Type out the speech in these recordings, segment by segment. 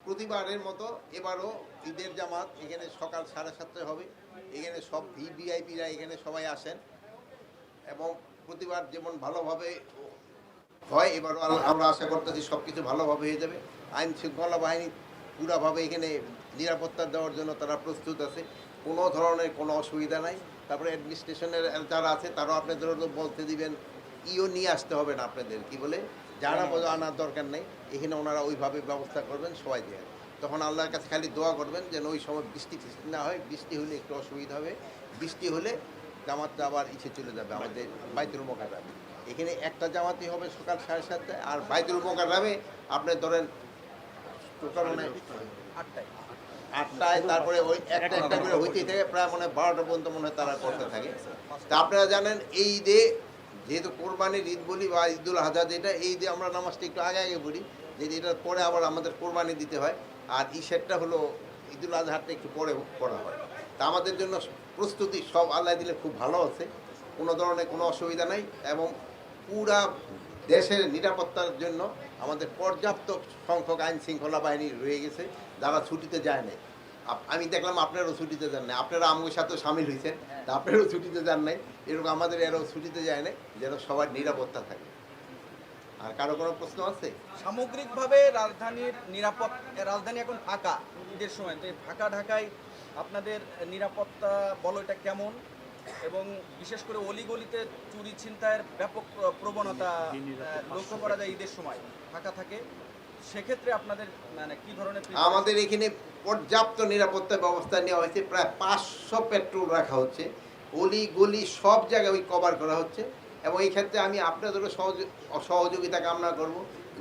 প্রতিবারের মতো এবারও ঈদের জামাত এখানে সকাল 7:30 হবে। এখানে সব ভিভিআইপিরা এখানে সবাই আসেন এবং প্রতিবার যেমন ভালোভাবে হয় এবারও আমরা আশা করতেছি সব কিছু ভালোভাবে হয়ে যাবে। আইন শৃঙ্খলা বাহিনী পুরাভাবে এখানে নিরাপত্তা দেওয়ার জন্য তারা প্রস্তুত আছে, কোনো ধরনের কোনো অসুবিধা নাই। তারপরে অ্যাডমিনিস্ট্রেশনের যারা আছে তারাও আপনাদের বলতে দিবেন, নিয়ে আসতে হবে না, আপনাদের কি বলে যারা আনার দরকার নেই, এখানে ওনারা ওইভাবে ব্যবস্থা করবেন সবাই দিয়ে। তখন আল্লাহর কাছে খালি দোয়া করবেন যেন ওই সময় বৃষ্টি না হয়। বৃষ্টি হলে একটু অসুবিধা হবে, বৃষ্টি হলে জামাতটা আবার চলে যাবে আমাদের বাইতুল মোকাররমে। এখানে একটা জামাতই হবে সকাল 7:30টায়, আর বাইতুল মোকাররমে আপনি ধরেন টোটাল মানে 8টায়, তারপরে ওই একটা করে হইতেই থাকে প্রায় 12টা পর্যন্ত তারা করতে থাকে। তা আপনারা জানেন এই ঈদে যেহেতু কোরবানির ঈদ বলি বা ঈদুল আজহা, যেটা এই ঈদে আমরা নামাজটা একটু আগে পড়ি, যে এটার পরে আবার আমাদের কোরবানি দিতে হয়, আর ঈশেরটা হলো ঈদুল আজহাটা একটু পরে করা হয়। তা আমাদের জন্য প্রস্তুতি সব আল্লাহ দিলে খুব ভালো আছে, কোনো ধরনের কোনো অসুবিধা নাই। এবং পুরা দেশের নিরাপত্তার জন্য আমাদের পর্যাপ্ত সংখ্যক আইন শৃঙ্খলা বাহিনী রয়ে গেছে, যারা ছুটিতে যায় নাই। আমি দেখলাম আপনারাও ছুটিতে যান নাই, আপনারা আমার সাথে সামিল হয়েছেন, তা আপনারাও ছুটিতে যান নাই, এরকম আমাদের এরাও ছুটিতে যায় নাই, যেন সবার নিরাপত্তা থাকে। আর কারো কোনো প্রশ্ন আছে? সামগ্রিকভাবে রাজধানী এখন ফাঁকা, ঈদের সময় ঢাকায় আপনাদের নিরাপত্তা বলয়টা কেমন, এবং বিশেষ করে অলিগলিতে চুরি ছিনতাইয়ের ব্যাপক প্রবণতা লক্ষ্য করা যায় ঈদের সময় ফাঁকা থাকে, সেক্ষেত্রে আপনাদের মানে কি ধরনের? আমাদের এখানে পর্যাপ্ত নিরাপত্তা ব্যবস্থা নেওয়া হয়েছে, প্রায় 500 পেট্রোল রাখা হচ্ছে, অলি গলি সব জায়গায় ওই কভার করা হচ্ছে। এবং এই ক্ষেত্রে আমি আপনাদেরও সহযোগিতা কামনা করব,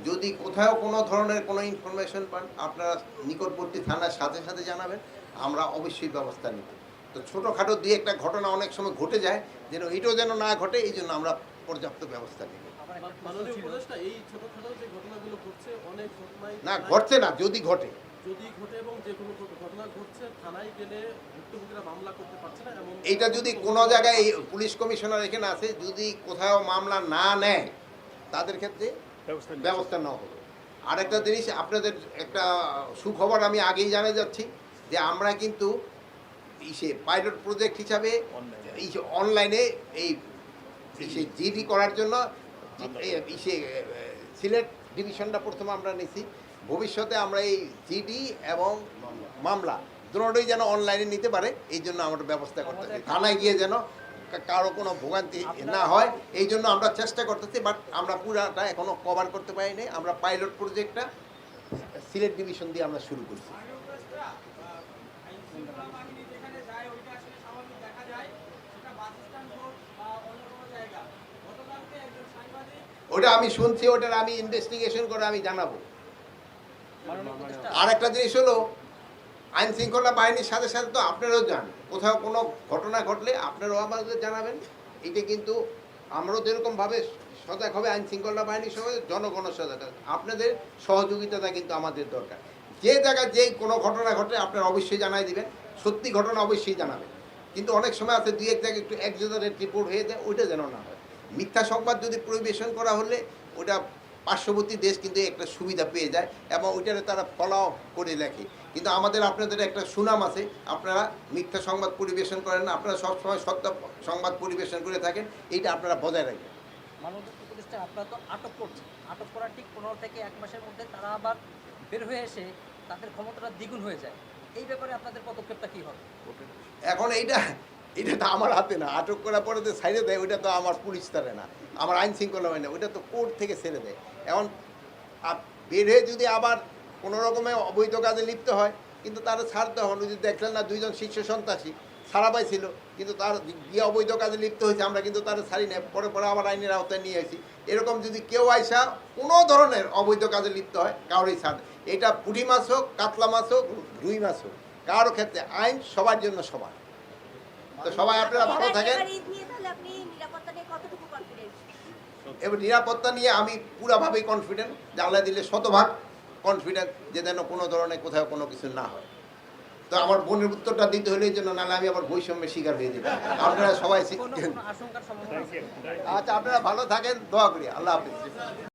যদি কোথাও কোনো ধরনের কোনো ইনফরমেশন পান আপনারা নিকটবর্তী থানার সাথে সাথে জানাবেন, আমরা অবশ্যই ব্যবস্থা নিব। তো ছোটোখাটো দিয়ে একটা ঘটনা অনেক সময় ঘটে যায়, যেন এটাও যেন না ঘটে, এই জন্য আমরা পর্যাপ্ত ব্যবস্থা নিব। না ঘটছে না, যদি ঘটে এবং যে কোনো ঘটনা ঘটছে থানায় গেলে ভুক্তভোগীরা মামলা করতে পারছে না, এবং এটা যদি কোনো জায়গায় পুলিশ কমিশনার এখানে আছে, যদি কোথাও মামলা না নেয় তাদের ক্ষেত্রে ব্যবস্থা নেওয়া হবে। আরেকটা জিনিস আপনাদের একটা সুখবর আমি আগেই জানা যাচ্ছি, যে আমরা কিন্তু পাইলট প্রজেক্ট হিসাবে অনলাইনে এই জিডি করার জন্য সিলেট ডিভিশনটা প্রথমে আমরা নিছি। ভবিষ্যতে আমরা এই জিডি এবং মামলা দুটোই যেন অনলাইনে নিতে পারে, এই জন্য আমরা ব্যবস্থা করতেছি, থানায় গিয়ে যেন কারো কোনো ভোগান্তি না হয়, এই জন্য আমরা চেষ্টা করতেছি। বাট আমরা পুরাটা এখনো কভার করতে পারিনি। আমরা পাইলট প্রজেক্টটা সিলেট ডিভিশন দিয়ে আমরা শুরু করছি। ওটা আমি শুনছি, ওটার আমি ইনভেস্টিগেশন করে আমি জানাবো। আর একটা জিনিস হলো, আইন শৃঙ্খলা বাহিনীর সাথে সাথে তো আপনারাও যান, কোথাও কোনো ঘটনা ঘটলে আপনারাও আমাদের জানাবেন। এটা কিন্তু আমরাও যেরকমভাবে সজাগ হবে আইন শৃঙ্খলা বাহিনীর সঙ্গে জনগণের সজাগ, আপনাদের সহযোগিতাটা কিন্তু আমাদের দরকার। যে জায়গায় যেই কোনো ঘটনা ঘটলে আপনারা অবশ্যই জানাই দিবেন, সত্যি ঘটনা অবশ্যই জানাবেন। কিন্তু অনেক সময় আছে দুই এক জায়গায় একটু একজনের রিপোর্ট হয়ে যায়, ওইটা যেন না হয়। মিথ্যা সংবাদ যদি পরিবেশন করা হলে ওটা পার্শ্ববর্তী দেশ কিন্তু একটা সুবিধা পেয়ে যায় এবং ওইটারে তারা ফলো করে লেখে। কিন্তু আপনাদের একটা সুনাম আছে, আপনারা মিথ্যা সংবাদ পরিবেশন করেন না, আপনারা সবসময় সত্য সংবাদ পরিবেশন করে থাকেন, এইটা আপনারা বজায় রাখবেন। মানবাধিকার উপদেষ্টা আপনারা তো আটক করছেন, আটক করার ঠিক 15 থেকে 1 মাসের মধ্যে তারা আবার বের হয়ে এসে তাদের ক্ষমতাটা দ্বিগুণ হয়ে যায়, এই ব্যাপারে আপনাদের পদক্ষেপটা কী হবে? এখন এটা তো আমার হাতে না, আটক করার পরে তো ছাড়ে দেয়, ওইটা তো আমার পুলিশ তারে না, আমার আইন শৃঙ্খলা হয় না, ওইটা তো কোর্ট থেকে ছেড়ে দেয়। এখন বের হয়ে যদি আবার কোনো রকমের অবৈধ কাজে লিপ্ত হয়, কিন্তু তারা ছাড় দেওয়া হলো। যদি দেখলেন না 2জন শীর্ষ সন্ত্রাসী ছাড়া পাইছিল, কিন্তু তার গিয়ে অবৈধ কাজে লিপ্ত হয়েছে, আমরা কিন্তু তারা ছাড়ি না, পরে আবার আইনের আওতায় নিয়ে আসি। এরকম যদি কেউ আইসা কোনো ধরনের অবৈধ কাজে লিপ্ত হয়, কারোই ছাড়, এটা পুঁটি মাছ হোক, কাতলা মাছ হোক, রুই মাছ হোক, কারো ক্ষেত্রে আইন সবার জন্য সমান। তো সবাই আপনারা ভালো থাকেন। এবার নিরাপত্তা নিয়ে আমি পুরাভাবেই কনফিডেন্ট, জানলা দিলে 100% কনফিডেন্ট যে যেন কোনো ধরনের কোথাও কোনো কিছু না হয়। তো আমার বোনের উত্তরটা দিতে হলে এই জন্য, নাহলে আমি আবার বৈষম্যের শিকার হয়ে যাব। আপনারা সবাই আচ্ছা, আপনারা ভালো থাকেন, দোয়া করি। আল্লাহ হাফিজ।